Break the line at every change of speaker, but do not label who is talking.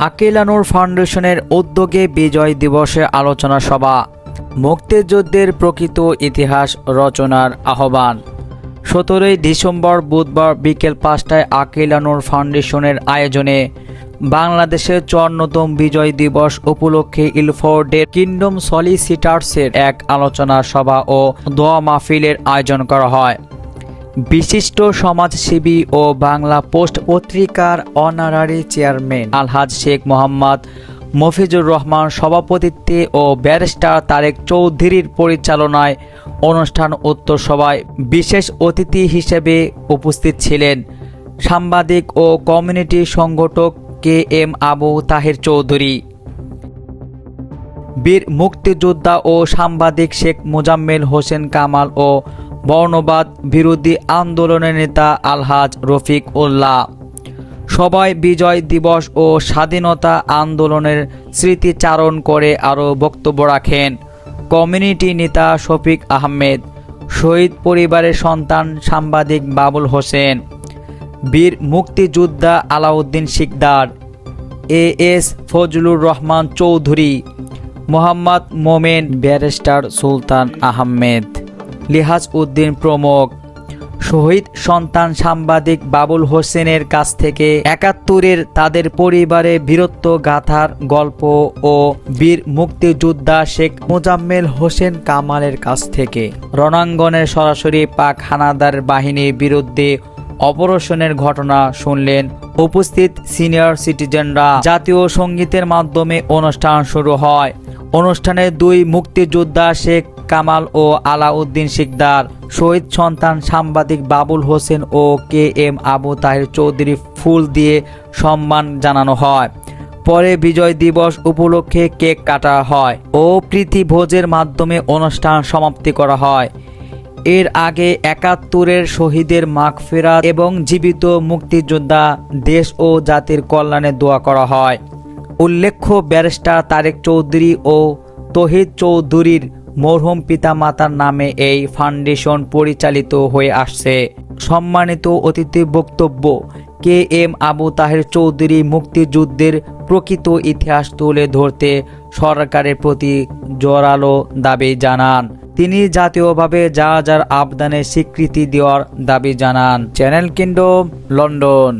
আকিল আনুর ফাউন্ডেশনের উদ্যোগে বিজয় দিবসে আলোচনা সভা, মুক্তিযুদ্ধের প্রকৃত ইতিহাস রচনার আহ্বান। 17 ডিসেম্বর বুধবার বিকেল 5টায় আকিল আনুর ফাউন্ডেশনের আয়োজনে বাংলাদেশের 54তম বিজয় দিবস উপলক্ষে ইলফোর্ডের কিংডম সলিসিটার্সের এক আলোচনা সভা ও দোয়া মাহফিলের আয়োজন করা হয়। বিশিষ্ট সমাজসেবী ও বাংলা পোস্ট পত্রিকার অনারারি চেয়ারম্যান আলহাজ শেখ মোহাম্মদ মফিজুর রহমান সভাপতিত্বে ও ব্যারিস্টার তারেক চৌধুরীর পরিচালনায় অনুষ্ঠান উত্তর সভায় বিশেষ অতিথি হিসেবে উপস্থিত ছিলেন সাংবাদিক ও কমিউনিটি সংগঠক KM আবু তাহের চৌধুরী, বীর মুক্তিযোদ্ধা ও সাংবাদিক শেখ মোজাম্মেল হোসেন কামাল ও বর্ণবাদ বিরোধী আন্দোলনের নেতা আলহাজ রফিক উল্লাহ। সবাই বিজয় দিবস ও স্বাধীনতা আন্দোলনের স্মৃতিচারণ করে আরও বক্তব্য রাখেন কমিউনিটি নেতা শফিক আহমেদ, শহীদ পরিবারের সন্তান সাংবাদিক বাবুল হোসেন, বীর মুক্তিযোদ্ধা আলাউদ্দিন শিকদার, AS ফজলুর রহমান চৌধুরী, মোহাম্মদ মোমেন, ব্যারিস্টার সুলতান আহমেদ, লিহাজ উদ্দিন প্রমুখ। শহীদ সন্তান সাংবাদিক বাবুল হোসেনের কাছ থেকে 71-এর তাদের পরিবারে বীরত্ব গাথার গল্প ও বীর মুক্তিযোদ্ধা শেখ মোজাম্মেল হোসেন কামালের কাছ থেকে রণাঙ্গনের সরাসরি পাক হানাদার বাহিনীর বিরুদ্ধে অপারেশনের ঘটনা শুনলেন উপস্থিত সিনিয়র সিটিজেনরা। জাতীয় সঙ্গীতের মাধ্যমে অনুষ্ঠান শুরু হয়। অনুষ্ঠানে দুই মুক্তিযোদ্ধা শেখ কামাল ও আলাউদ্দিন শিকদার, শহীদ সন্তান সাংবাদিক বাবুল হোসেন ও KM আবু তাহের চৌধুরী ফুল দিয়ে সম্মান জানানো হয়। পরে বিজয় দিবস উপলক্ষে কেক কাটা হয় ও প্রীতিভোজের মাধ্যমে অনুষ্ঠান সমাপ্তি করা হয়। এর আগে 71-এর শহীদের মাগফিরাত এবং জীবিত মুক্তিযোদ্ধা দেশ ও জাতির কল্যাণে দোয়া করা হয়। উল্লেখ্য, ব্যারিস্টার তারেক চৌধুরী ও তহিদ চৌধুরীর মরহুম পিতামাতার নামে এই ফাউন্ডেশন পরিচালিত হয়ে আসছে। সম্মানিত অতিথি বক্তব্য KM আবু তাহের চৌধুরী মুক্তিযুদ্ধের প্রকৃত ইতিহাস তুলে ধরতে সরকারের প্রতি জোরালো দাবি জানান। তিনি জাতীয়ভাবে যার আবদানের স্বীকৃতি দেওয়ার দাবি জানান। Channel kingdom, London.